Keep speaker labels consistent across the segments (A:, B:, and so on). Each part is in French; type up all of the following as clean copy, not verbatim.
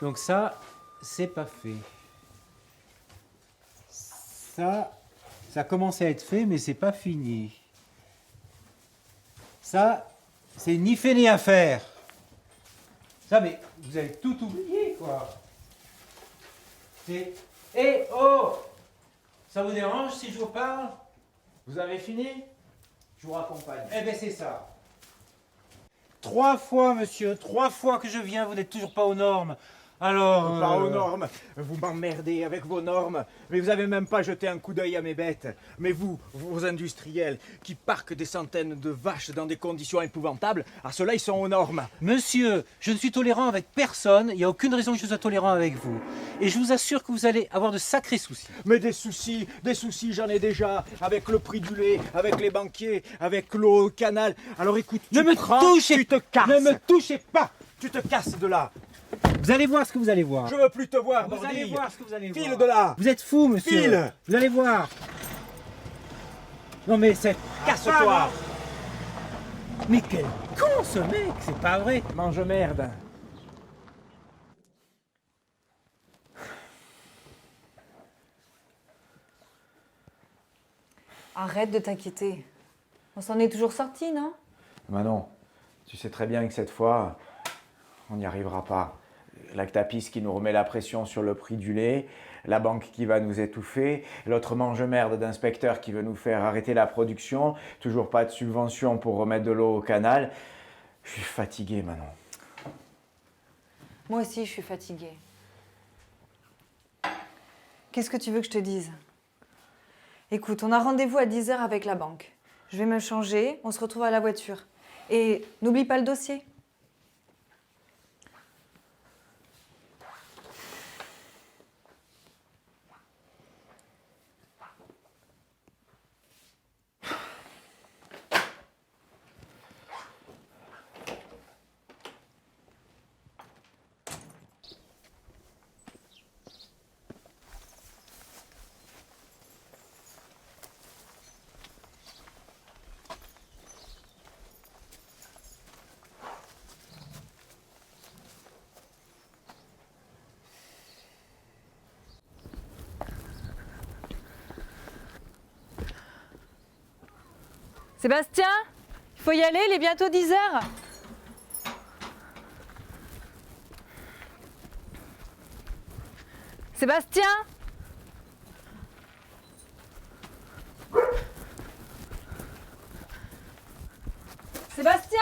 A: Donc ça, c'est pas fait. Ça commence à être fait, mais c'est pas fini. Ça, c'est ni fait ni à faire. Ça, mais vous avez tout oublié, quoi. C'est... Eh, oh! Ça vous dérange si je vous parle? Vous avez fini? Je vous raccompagne. Eh bien, c'est ça. 3 fois, monsieur, 3 fois que je viens, vous n'êtes toujours pas aux normes. Alors...
B: Pas aux normes, vous m'emmerdez avec vos normes, mais vous avez même pas jeté un coup d'œil à mes bêtes. Mais vous, vos industriels, qui parquent des centaines de vaches dans des conditions épouvantables, à ceux-là ils sont aux normes.
A: Monsieur, je ne suis tolérant avec personne, il n'y a aucune raison que je sois tolérant avec vous. Et je vous assure que vous allez avoir de sacrés soucis.
B: Mais des soucis, j'en ai déjà, avec le prix du lait, avec les banquiers, avec l'eau au canal. Alors écoute,
A: Ne me touchez,
B: tu te casses.
A: ne me touchez pas.
B: Tu te casses de là.
A: Vous allez voir ce que vous allez voir.
B: Je veux plus te voir,
A: Vous allez
B: bordille.
A: voir ce que vous allez voir.
B: File de là.
A: Vous êtes fou, monsieur.
B: File.
A: Vous allez voir. Non mais c'est...
B: Casse-toi.
A: Mais quel con ce mec, c'est pas vrai.
B: Mange merde.
C: Arrête de t'inquiéter. On s'en est toujours sorti, non?
B: Manon, tu sais très bien que cette fois, on n'y arrivera pas. Lactalis qui nous remet la pression sur le prix du lait, la banque qui va nous étouffer, l'autre mange-merde d'inspecteur qui veut nous faire arrêter la production, toujours pas de subvention pour remettre de l'eau au canal. Je suis fatigué, Manon.
C: Moi aussi, je suis fatiguée. Qu'est-ce que tu veux que je te dise? Écoute, on a rendez-vous à 10h avec la banque. Je vais me changer, on se retrouve à la voiture. Et n'oublie pas le dossier. Sébastien, il faut y aller, il est bientôt 10h. Sébastien? Sébastien?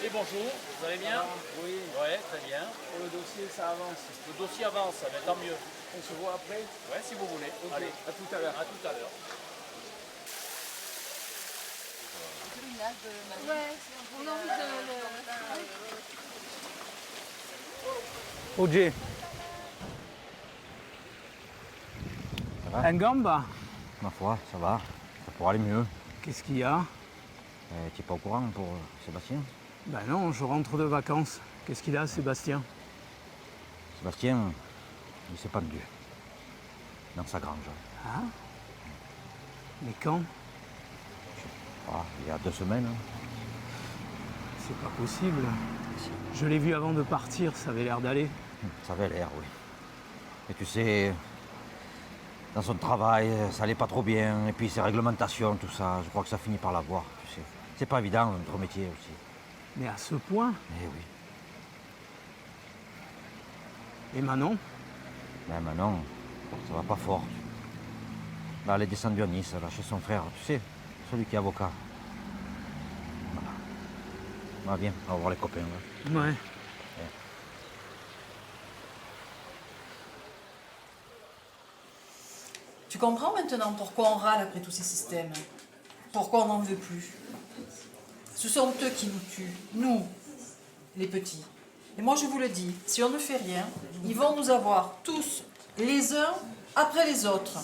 D: Et bonjour, vous allez bien? Oui. Ouais, très bien.
B: Pour le dossier, ça avance.
D: Le dossier avance, mais tant mieux.
B: On se voit après.
D: Ouais, si vous voulez.
B: Ok,
D: Allez,
B: à tout à l'heure.
D: à tout à l'heure.
B: OG.
E: Ça va?
B: Ngamba,
E: Ma foi, ça va. Ça pourrait aller mieux.
B: qu'est-ce qu'il y a?
E: Tu n'es pas au courant pour Sébastien?
B: Ben non, je rentre de vacances. Qu'est-ce qu'il a, Sébastien?
E: Sébastien, il s'est pendu. Dans sa grange.
B: Ah? Mais quand?
E: Ah, il y a 2 semaines.
B: C'est pas possible. Je l'ai vu avant de partir, ça avait l'air d'aller.
E: Ça avait l'air, oui. Et tu sais, dans son travail, ça allait pas trop bien. Et puis ses réglementations, tout ça, je crois que ça finit par l'avoir, tu sais. C'est pas évident, notre métier aussi.
B: Mais à ce point?
E: Eh oui.
B: Et Manon?
E: Mais maintenant, ça va pas fort. Là, elle est descendue à Nice, là, chez son frère, tu sais, celui qui est avocat. Voilà. Ah, viens, on va voir les copains. Là.
B: Ouais.
F: Tu comprends maintenant pourquoi on râle après tous ces systèmes? Pourquoi on n'en veut plus? Ce sont eux qui nous tuent, nous, les petits. Et moi je vous le dis, si on ne fait rien, ils vont nous avoir tous, les uns après les autres.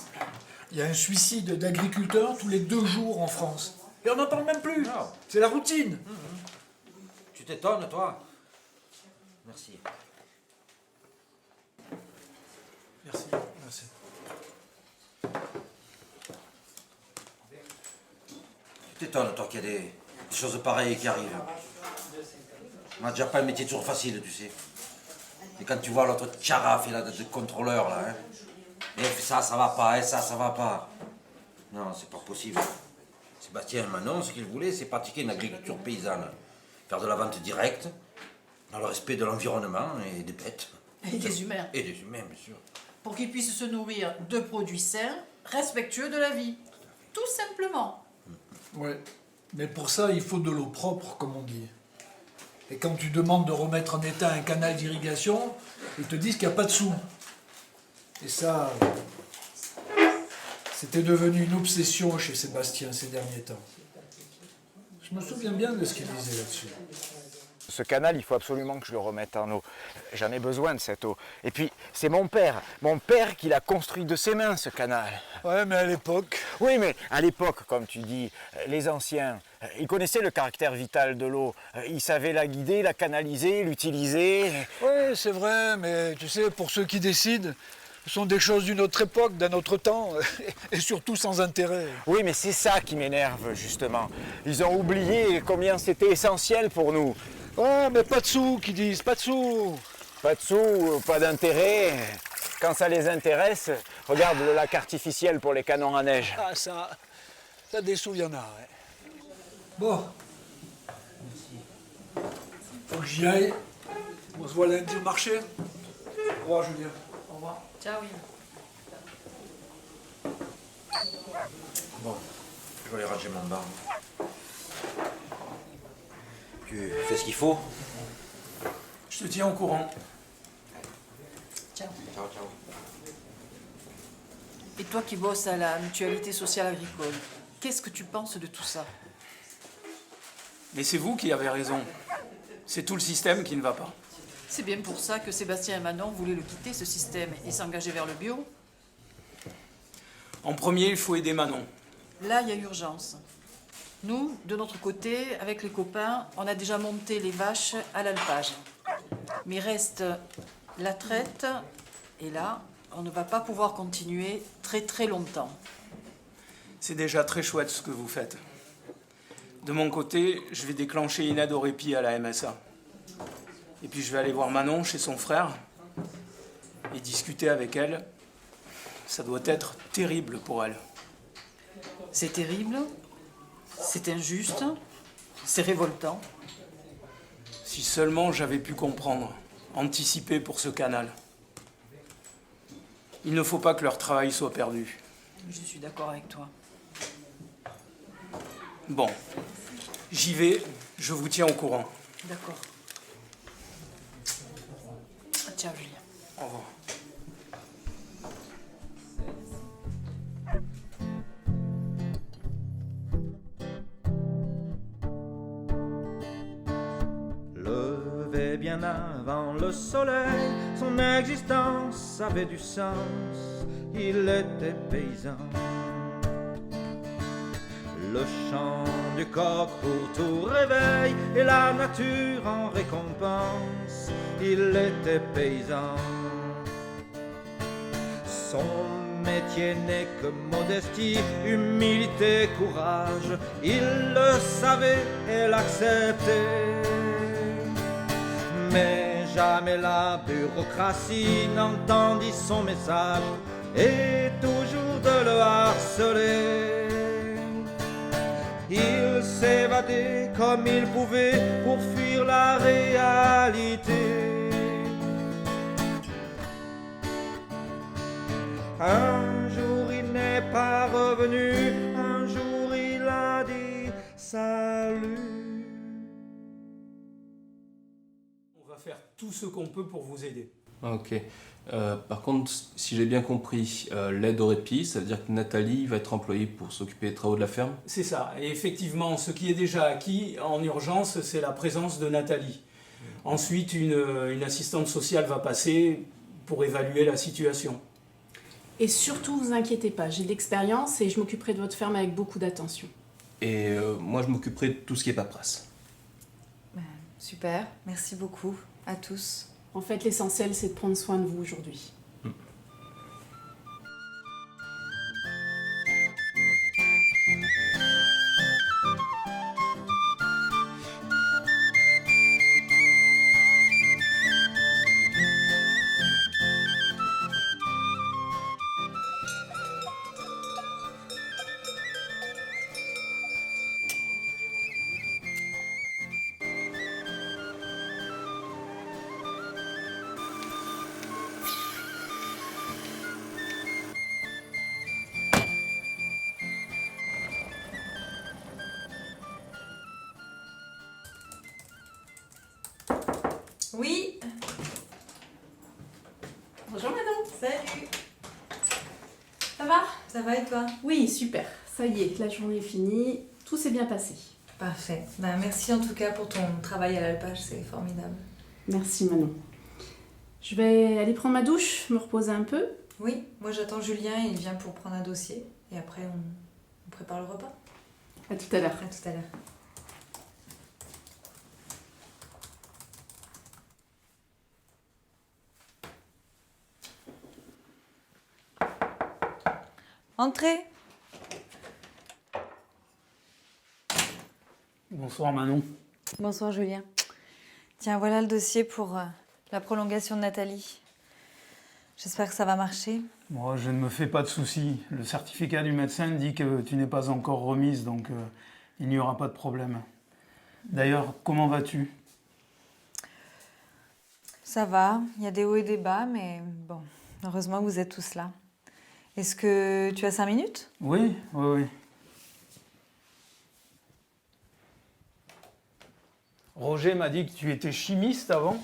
G: Il y a un suicide d'agriculteurs tous les 2 jours en France. Et on n'en parle même plus. C'est la routine.
E: Tu t'étonnes, toi? Merci.
G: Merci. Merci.
H: Tu t'étonnes, toi, qu'il y a des choses pareilles qui arrivent. On n'a déjà pas le métier toujours facile, tu sais. Et quand tu vois l'autre tcharaf et là, de contrôleur, là, hein. Et ça va pas, et ça va pas. Non, c'est pas possible. Sébastien Manon, ce qu'il voulait, c'est pratiquer une agriculture paysanne. Faire de la vente directe, dans le respect de l'environnement et des bêtes.
F: Et des humains.
H: Et des humains, bien sûr.
F: Pour qu'ils puissent se nourrir de produits sains, respectueux de la vie. Tout simplement.
G: Ouais. Mais pour ça, il faut de l'eau propre, comme on dit. Et quand tu demandes de remettre en état un canal d'irrigation, ils te disent qu'il n'y a pas de sous. Et ça, c'était devenu une obsession chez Sébastien ces derniers temps. Je me souviens bien de ce qu'il disait là-dessus.
B: Ce canal, il faut absolument que je le remette en eau. J'en ai besoin de cette eau. Et puis, c'est mon père qui l'a construit de ses mains, ce canal.
G: Ouais, mais à l'époque...
B: Oui, mais à l'époque, comme tu dis, les anciens, ils connaissaient le caractère vital de l'eau. Ils savaient la guider, la canaliser, l'utiliser.
G: Oui, c'est vrai, mais tu sais, pour ceux qui décident, ce sont des choses d'une autre époque, d'un autre temps, et surtout sans intérêt.
B: Oui, mais c'est ça qui m'énerve, justement. Ils ont oublié combien c'était essentiel pour nous.
G: Ouais, mais pas de sous, qui disent, pas de sous.
B: Pas de sous, pas d'intérêt. Quand ça les intéresse, regarde le lac artificiel pour les canons à neige.
G: Ah, ça des sous, il y en a, ouais. Bon. Faut que j'y aille. On se voit lundi au marché. Au revoir, Julien.
F: Au revoir. Ciao, oui.
H: Bon, je vais aller ranger mon bar. Tu fais ce qu'il faut?
D: Je te tiens au courant.
F: Ciao.
H: Ciao, ciao.
F: Et toi qui bosses à la mutualité sociale agricole, qu'est-ce que tu penses de tout ça?
D: Mais c'est vous qui avez raison. C'est tout le système qui ne va pas.
F: C'est bien pour ça que Sébastien et Manon voulaient le quitter, ce système, et s'engager vers le bio.
D: En premier, il faut aider Manon.
F: Là, il y a urgence. Nous, de notre côté, avec les copains, on a déjà monté les vaches à l'alpage. Mais reste la traite, et là, on ne va pas pouvoir continuer très très longtemps.
D: C'est déjà très chouette ce que vous faites. De mon côté, je vais déclencher une aide au répit à la MSA. Et puis je vais aller voir Manon chez son frère et discuter avec elle. Ça doit être terrible pour elle.
F: C'est terrible, c'est injuste, c'est révoltant.
D: Si seulement j'avais pu comprendre, anticiper pour ce canal. Il ne faut pas que leur travail soit perdu.
F: Je suis d'accord avec toi.
D: Bon, j'y vais, je vous tiens au courant.
F: D'accord. Ciao, Julien.
D: Au revoir.
E: Levé bien avant le soleil, son existence avait du sens, il était paysan. Le chant du coq pour tout réveil et la nature en récompense, il était paysan. Son métier n'est que modestie, humilité, courage, il le savait et l'acceptait. Mais jamais la bureaucratie n'entendit son message et toujours de le harceler. Il s'évadait comme il pouvait pour fuir la réalité. Un jour il n'est pas revenu, un jour il a dit salut.
D: On va faire tout ce qu'on peut pour vous aider.
I: Ok. Par contre, si j'ai bien compris, l'aide au répit, ça veut dire que Nathalie va être employée pour s'occuper des travaux de la ferme?
D: C'est ça. Et effectivement, ce qui est déjà acquis en urgence, c'est la présence de Nathalie. Ensuite, une assistante sociale va passer pour évaluer la situation.
J: Et surtout, vous inquiétez pas, j'ai de l'expérience et je m'occuperai de votre ferme avec beaucoup d'attention.
I: Et moi, je m'occuperai de tout ce qui est paperasse.
C: Super, merci beaucoup à tous.
J: En fait, l'essentiel, c'est de prendre soin de vous aujourd'hui. Bonjour Manon.
C: Salut.
J: Ça va?
C: Ça va et toi?
J: Oui, super. Ça y est, la journée est finie. Tout s'est bien passé.
C: Parfait. Ben, merci en tout cas pour ton travail à l'alpage, c'est formidable.
J: Merci Manon. Je vais aller prendre ma douche, me reposer un peu.
C: Oui, moi j'attends Julien, il vient pour prendre un dossier. Et après on prépare le repas.
J: À tout à l'heure.
C: À tout à l'heure. Entrez.
G: Bonsoir Manon.
C: Bonsoir Julien. Tiens, voilà le dossier pour la prolongation de Nathalie. J'espère que ça va marcher.
K: Moi, je ne me fais pas de soucis. Le certificat du médecin dit que tu n'es pas encore remise, donc il n'y aura pas de problème. D'ailleurs, comment vas-tu?
C: Ça va, il y a des hauts et des bas, mais bon, heureusement que vous êtes tous là. Est-ce que tu as 5 minutes?
K: Oui, oui, oui. Roger m'a dit que tu étais chimiste avant.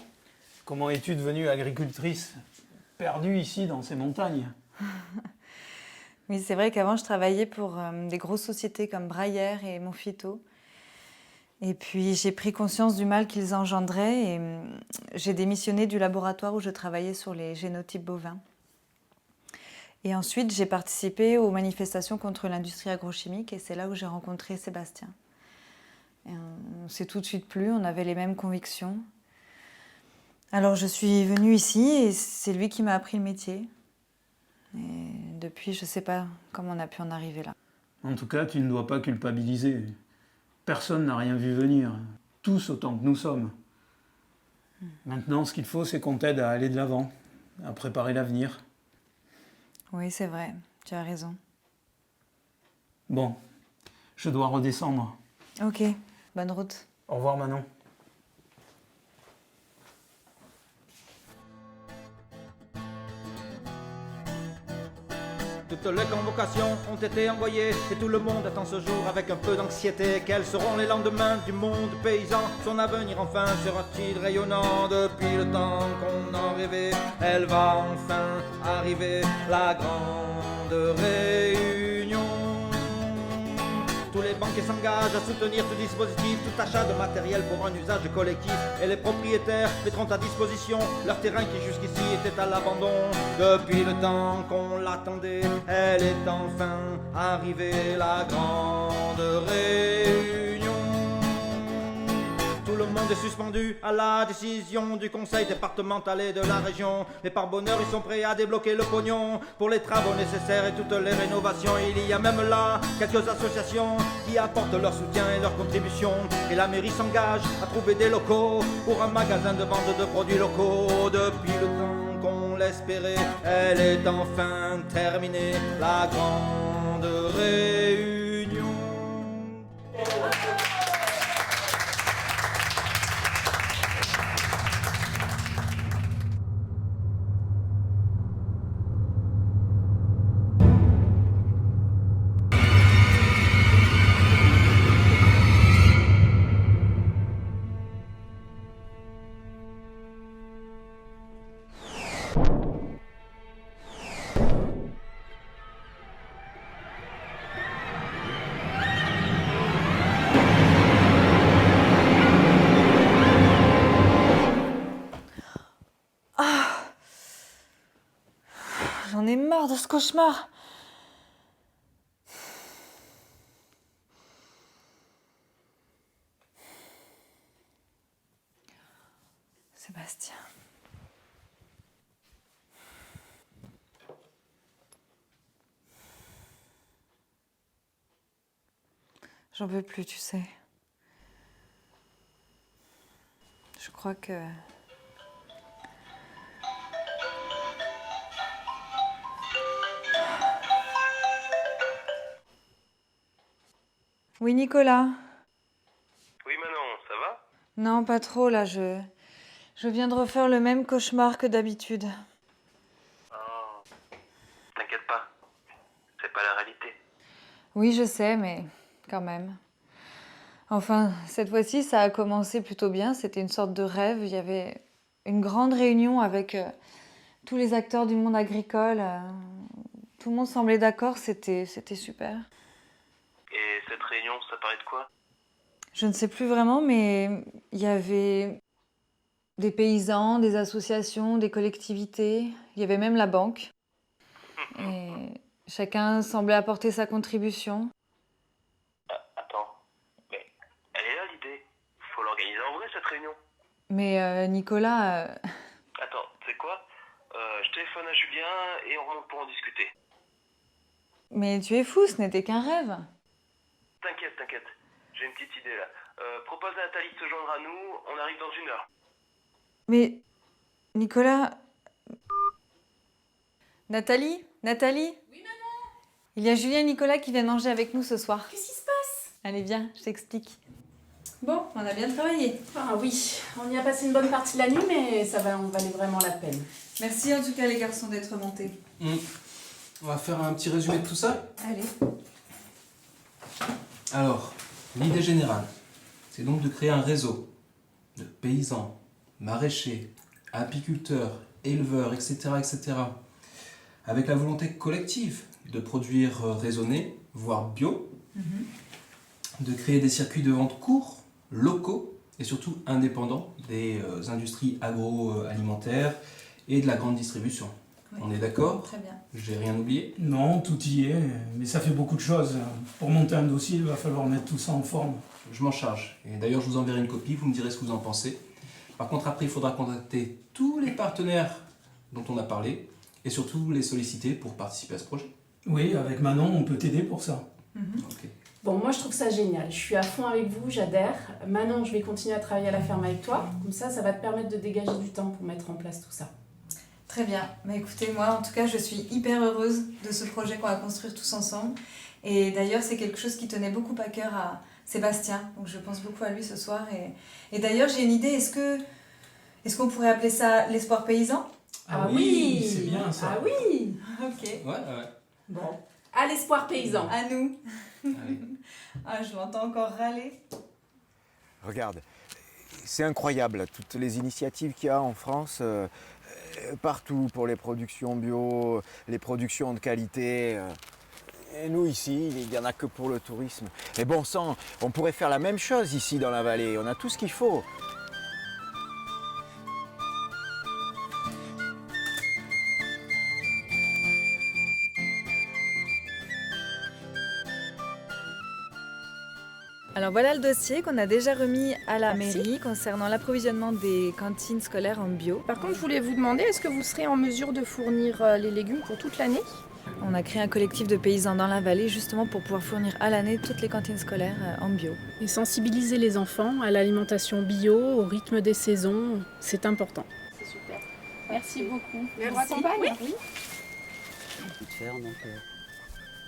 K: Comment es-tu devenue agricultrice, perdue ici dans ces montagnes?
C: Oui, c'est vrai qu'avant, je travaillais pour des grosses sociétés comme Brayer et Monfito. Et puis, j'ai pris conscience du mal qu'ils engendraient et j'ai démissionné du laboratoire où je travaillais sur les génotypes bovins. Et ensuite, j'ai participé aux manifestations contre l'industrie agrochimique et c'est là où j'ai rencontré Sébastien. Et on s'est tout de suite plu, on avait les mêmes convictions. Alors, je suis venue ici et c'est lui qui m'a appris le métier. Et depuis, je ne sais pas comment on a pu en arriver là.
K: En tout cas, tu ne dois pas culpabiliser. Personne n'a rien vu venir. Tous autant que nous sommes. Maintenant, ce qu'il faut, c'est qu'on t'aide à aller de l'avant, à préparer l'avenir.
C: Oui, c'est vrai, tu as raison.
K: Bon, je dois redescendre.
C: Ok, bonne route.
K: Au revoir, Manon.
E: Toutes les convocations ont été envoyées et tout le monde attend ce jour avec un peu d'anxiété. Quels seront les lendemains du monde paysan? Son avenir enfin sera-t-il rayonnant? Depuis le temps qu'on en rêvait, elle va enfin arriver, la grande réunion. Tous les banquiers s'engagent à soutenir tout dispositif, tout achat de matériel pour un usage collectif. Et les propriétaires mettront à disposition leur terrain qui jusqu'ici était à l'abandon. Depuis le temps qu'on l'attendait, elle est enfin arrivée, la grande réunion. Tout le monde est suspendu à la décision du conseil départemental et de la région. Mais par bonheur, ils sont prêts à débloquer le pognon pour les travaux nécessaires et toutes les rénovations. Il y a même là quelques associations qui apportent leur soutien et leur contribution. Et la mairie s'engage à trouver des locaux pour un magasin de vente de produits locaux. Depuis le temps qu'on l'espérait, elle est enfin terminée, la grande réunion.
C: J'en ai marre de ce cauchemar. Sébastien. J'en peux plus, tu sais. Je crois que... Oui, Nicolas.
L: Oui, Manon, ça va?
C: Non, pas trop, là, je viens de refaire le même cauchemar que d'habitude.
L: Oh, t'inquiète pas, c'est pas la réalité.
C: Oui, je sais, mais quand même. Enfin, cette fois-ci, ça a commencé plutôt bien. C'était une sorte de rêve. Il y avait une grande réunion avec tous les acteurs du monde agricole. Tout le monde semblait d'accord, c'était super.
L: Et cette réunion, ça parlait de quoi?
C: Je ne sais plus vraiment, mais il y avait des paysans, des associations, des collectivités. Il y avait même la banque. Et chacun semblait apporter sa contribution.
L: Attends, mais elle est là l'idée. Faut l'organiser en vrai cette réunion.
C: Mais Nicolas...
L: Attends, tu sais quoi? Je téléphone à Julien et on remonte pour en discuter.
C: Mais tu es fou, ce n'était qu'un rêve.
L: T'inquiète, t'inquiète. J'ai une petite idée là. Propose à Nathalie de se joindre à nous, on arrive dans 1 heure.
C: Mais Nicolas... Nathalie? Oui, maman? Il y a Julien et Nicolas qui viennent manger avec nous ce soir.
J: Qu'est-ce qui se passe?
C: Allez, viens, je t'explique. Bon, on a bien travaillé.
J: Ah oui, on y a passé une bonne partie de la nuit, mais ça en valait vraiment la peine.
C: Merci en tout cas les garçons d'être montés.
I: On va faire un petit résumé de tout ça.
C: Allez.
I: Alors, l'idée générale, c'est donc de créer un réseau de paysans, maraîchers, apiculteurs, éleveurs, etc., etc., avec la volonté collective de produire raisonné, voire bio, de créer des circuits de vente courts, locaux et surtout indépendants des industries agroalimentaires et de la grande distribution.
C: Oui.
I: On est d'accord?
C: Très bien.
I: J'ai rien oublié?
K: Non, tout y est, mais ça fait beaucoup de choses. Pour monter un dossier, il va falloir mettre tout ça en forme.
I: Je m'en charge. Et d'ailleurs, je vous enverrai une copie, vous me direz ce que vous en pensez. Par contre, après, il faudra contacter tous les partenaires dont on a parlé et surtout les solliciter pour participer à ce projet.
K: Oui, avec Manon, on peut t'aider pour ça.
I: Ok.
J: Bon, moi je trouve ça génial. Je suis à fond avec vous, j'adhère. Manon, je vais continuer à travailler à la ferme avec toi. Comme ça va te permettre de dégager du temps pour mettre en place tout ça.
C: Très bien. Mais écoutez, moi en tout cas, je suis hyper heureuse de ce projet qu'on va construire tous ensemble. Et d'ailleurs, c'est quelque chose qui tenait beaucoup à cœur à Sébastien. Donc je pense beaucoup à lui ce soir. Et d'ailleurs, j'ai une idée. Est-ce qu'on pourrait appeler ça l'espoir paysan?
J: Ah oui,
K: c'est bien ça.
J: Ah oui.
C: Ok.
I: Ouais.
J: Bon, à l'espoir paysan.
C: À nous.
I: Allez.
C: Ah, je l'entends encore râler.
B: Regarde, c'est incroyable, toutes les initiatives qu'il y a en France, partout pour les productions bio, les productions de qualité. Et nous ici, il n'y en a que pour le tourisme. Et bon sang, on pourrait faire la même chose ici dans la vallée, on a tout ce qu'il faut.
C: Alors voilà le dossier qu'on a déjà remis à la mairie concernant l'approvisionnement des cantines scolaires en bio.
M: Par contre, je voulais vous demander, est-ce que vous serez en mesure de fournir les légumes pour toute l'année?
C: On a créé un collectif de paysans dans la vallée justement pour pouvoir fournir à l'année toutes les cantines scolaires en bio.
J: Et sensibiliser les enfants à l'alimentation bio, au rythme des saisons, c'est important.
M: C'est super. Merci beaucoup.
J: Merci.
M: Je vous accompagne?
J: Oui.
N: Une petite ferme, donc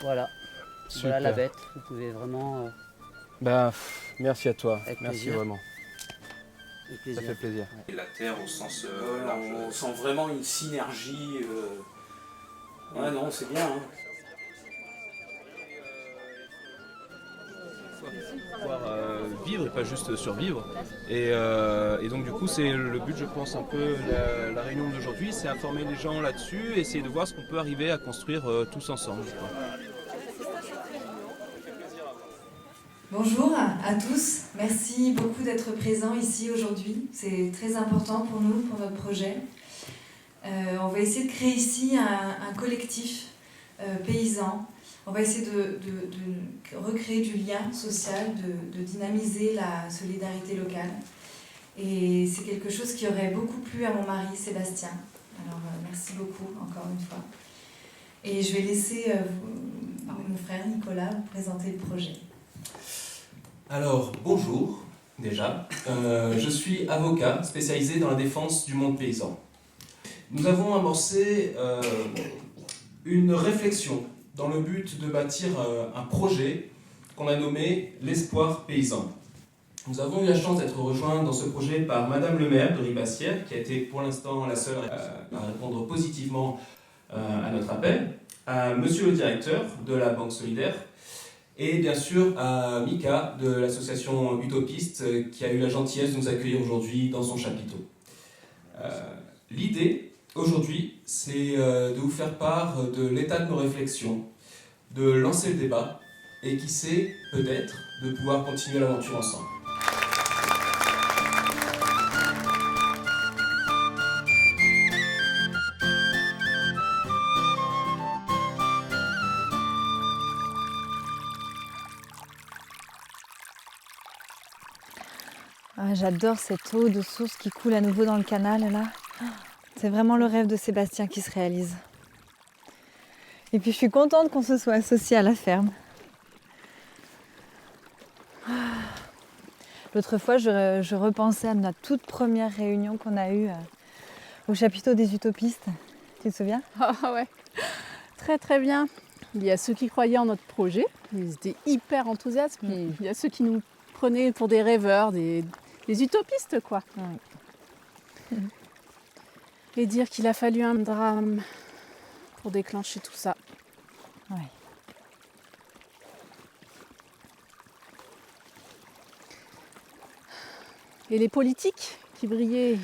N: voilà.
I: Super.
N: Voilà la bête, vous pouvez vraiment...
I: Merci à toi.
N: Avec
I: Merci
N: plaisir.
I: vraiment.
N: avec plaisir.
I: Ça fait plaisir.
D: Et la terre au sens large. On sent vraiment une synergie. Ouais, non, c'est bien. Hein.
I: Pouvoir vivre et pas juste survivre. Et donc du coup c'est le but, je pense, un peu la réunion d'aujourd'hui, c'est informer les gens là-dessus, essayer de voir ce qu'on peut arriver à construire tous ensemble.
C: Bonjour à tous, merci beaucoup d'être présents ici aujourd'hui. C'est très important pour nous, pour notre projet. On va essayer de créer ici un collectif paysan. On va essayer de recréer du lien social, de dynamiser la solidarité locale. Et c'est quelque chose qui aurait beaucoup plu à mon mari Sébastien. Alors merci beaucoup encore une fois. Et je vais laisser mon frère Nicolas vous présenter le projet.
I: Alors, bonjour, déjà. Je suis avocat spécialisé dans la défense du monde paysan. Nous avons amorcé une réflexion dans le but de bâtir un projet qu'on a nommé l'Espoir paysan. Nous avons eu la chance d'être rejoints dans ce projet par Madame le maire de Ribassière, qui a été pour l'instant la seule à répondre positivement à notre appel, à Monsieur le directeur de la Banque Solidaire, et bien sûr à Mika de l'association Utopiste qui a eu la gentillesse de nous accueillir aujourd'hui dans son chapiteau. L'idée aujourd'hui, c'est de vous faire part de l'état de nos réflexions, de lancer le débat, et qui sait, peut-être, de pouvoir continuer l'aventure ensemble.
C: Ah, j'adore cette eau de source qui coule à nouveau dans le canal là. C'est vraiment le rêve de Sébastien qui se réalise. Et puis je suis contente qu'on se soit associés à la ferme. L'autre fois, je repensais à notre toute première réunion qu'on a eue au chapiteau des utopistes. Tu te souviens?
J: Ah ouais, très très bien. Il y a ceux qui croyaient en notre projet, ils étaient hyper enthousiastes. Puis il y a ceux qui nous prenaient pour des rêveurs, des utopistes quoi. Ouais. Et dire qu'il a fallu un drame pour déclencher tout ça.
C: Ouais.
J: Et les politiques qui brillaient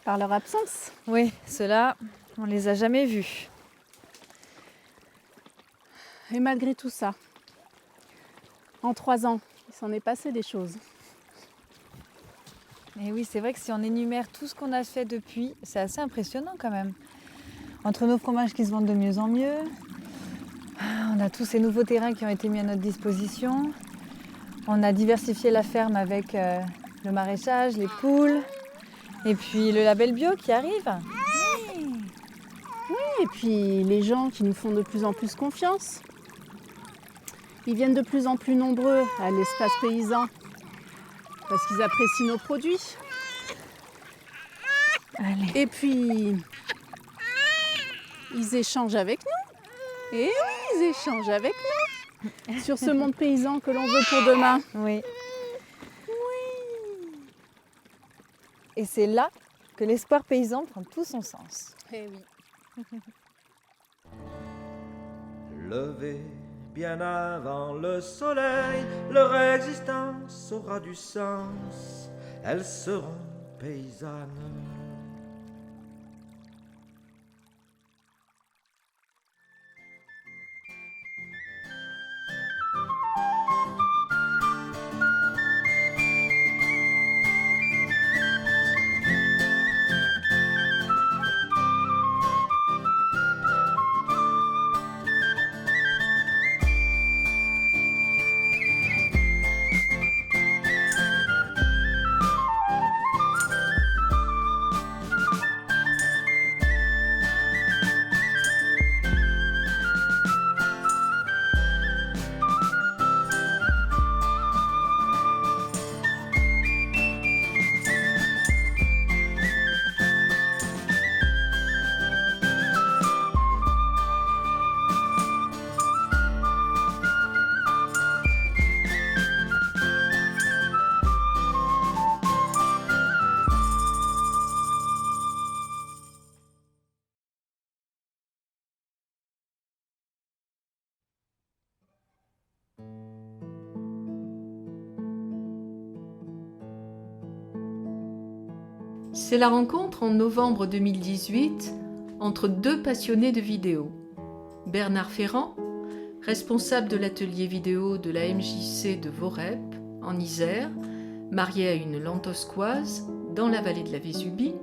J: par leur absence.
C: Oui, ceux-là, on les a jamais vus.
J: Et malgré tout ça, en 3 ans, il s'en est passé des choses.
C: Et oui, c'est vrai que si on énumère tout ce qu'on a fait depuis, c'est assez impressionnant quand même. Entre nos fromages qui se vendent de mieux en mieux, on a tous ces nouveaux terrains qui ont été mis à notre disposition, on a diversifié la ferme avec le maraîchage, les poules, et puis le label bio qui arrive.
J: Oui, et puis les gens qui nous font de plus en plus confiance. Ils viennent de plus en plus nombreux à l'espace paysan parce qu'ils apprécient nos produits.
C: Allez.
J: Et puis, ils échangent avec nous. Et oui, ils échangent avec nous sur ce monde paysan que l'on veut pour demain.
C: Oui. Et c'est là que l'espoir paysan prend tout son sens.
J: Eh oui.
O: Levé bien avant le soleil, leur existence aura du sens, elles seront paysannes.
P: C'est la rencontre en novembre 2018 entre 2 passionnés de vidéo. Bernard Ferrand, responsable de l'atelier vidéo de la MJC de Vorep, en Isère, marié à une Lantoscoise, dans la vallée de la Vésubie,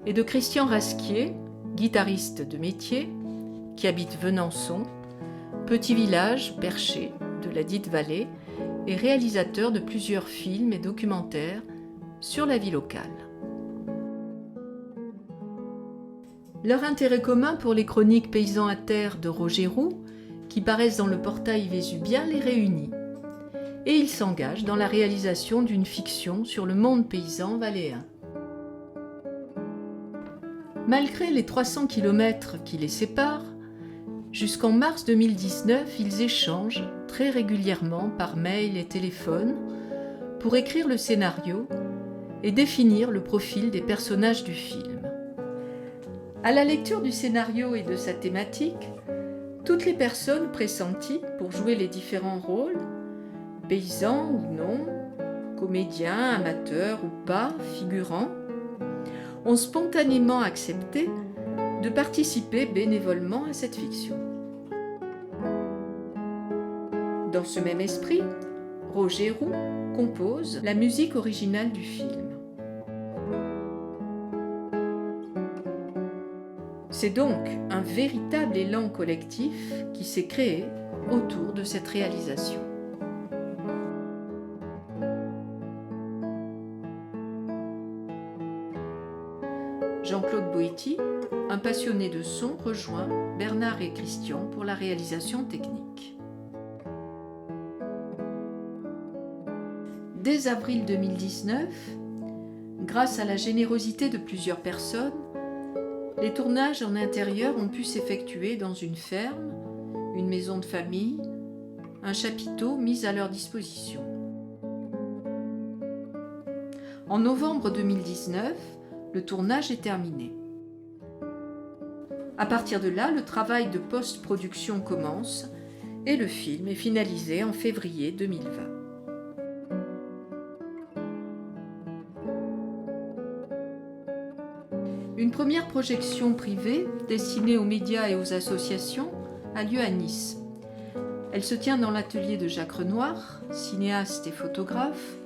P: et de Christian Rasquier, guitariste de métier, qui habite Venançon, petit village perché de la dite vallée, et réalisateur de plusieurs films et documentaires sur la vie locale. Leur intérêt commun pour les chroniques paysans à terre de Roger Roux, qui paraissent dans le portail vésubien, les réunit. Et ils s'engagent dans la réalisation d'une fiction sur le monde paysan valléen. Malgré les 300 km qui les séparent, jusqu'en mars 2019, ils échangent très régulièrement par mail et téléphone pour écrire le scénario et définir le profil des personnages du film. À la lecture du scénario et de sa thématique, toutes les personnes pressenties pour jouer les différents rôles, paysans ou non, comédiens, amateurs ou pas, figurants, ont spontanément accepté de participer bénévolement à cette fiction. Dans ce même esprit, Roger Roux compose la musique originale du film. C'est donc un véritable élan collectif qui s'est créé autour de cette réalisation. Jean-Claude Boetti, un passionné de son, rejoint Bernard et Christian pour la réalisation technique. Dès avril 2019, grâce à la générosité de plusieurs personnes, les tournages en intérieur ont pu s'effectuer dans une ferme, une maison de famille, un chapiteau mis à leur disposition. En novembre 2019, le tournage est terminé. À partir de là, le travail de post-production commence et le film est finalisé en février 2020. Une première projection privée, destinée aux médias et aux associations, a lieu à Nice. Elle se tient dans l'atelier de Jacques Renoir, cinéaste et photographe,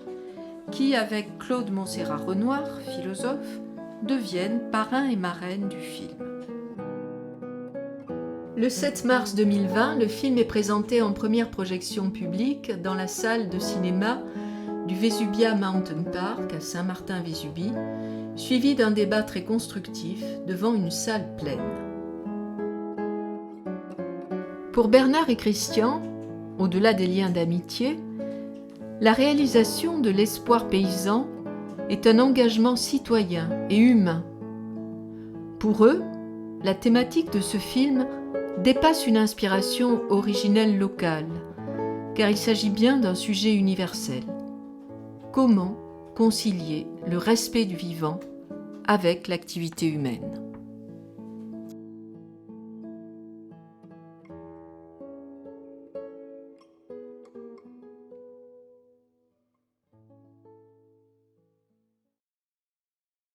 P: qui, avec Claude Montserrat-Renoir, philosophe, deviennent parrain et marraine du film. Le 7 mars 2020, le film est présenté en première projection publique dans la salle de cinéma du Vesubia Mountain Park à Saint-Martin-Vésubie, suivi d'un débat très constructif devant une salle pleine. Pour Bernard et Christian, au-delà des liens d'amitié, la réalisation de l'Espoir paysan est un engagement citoyen et humain. Pour eux, la thématique de ce film dépasse une inspiration originelle locale, car il s'agit bien d'un sujet universel. Comment concilier le respect du vivant avec l'activité humaine ?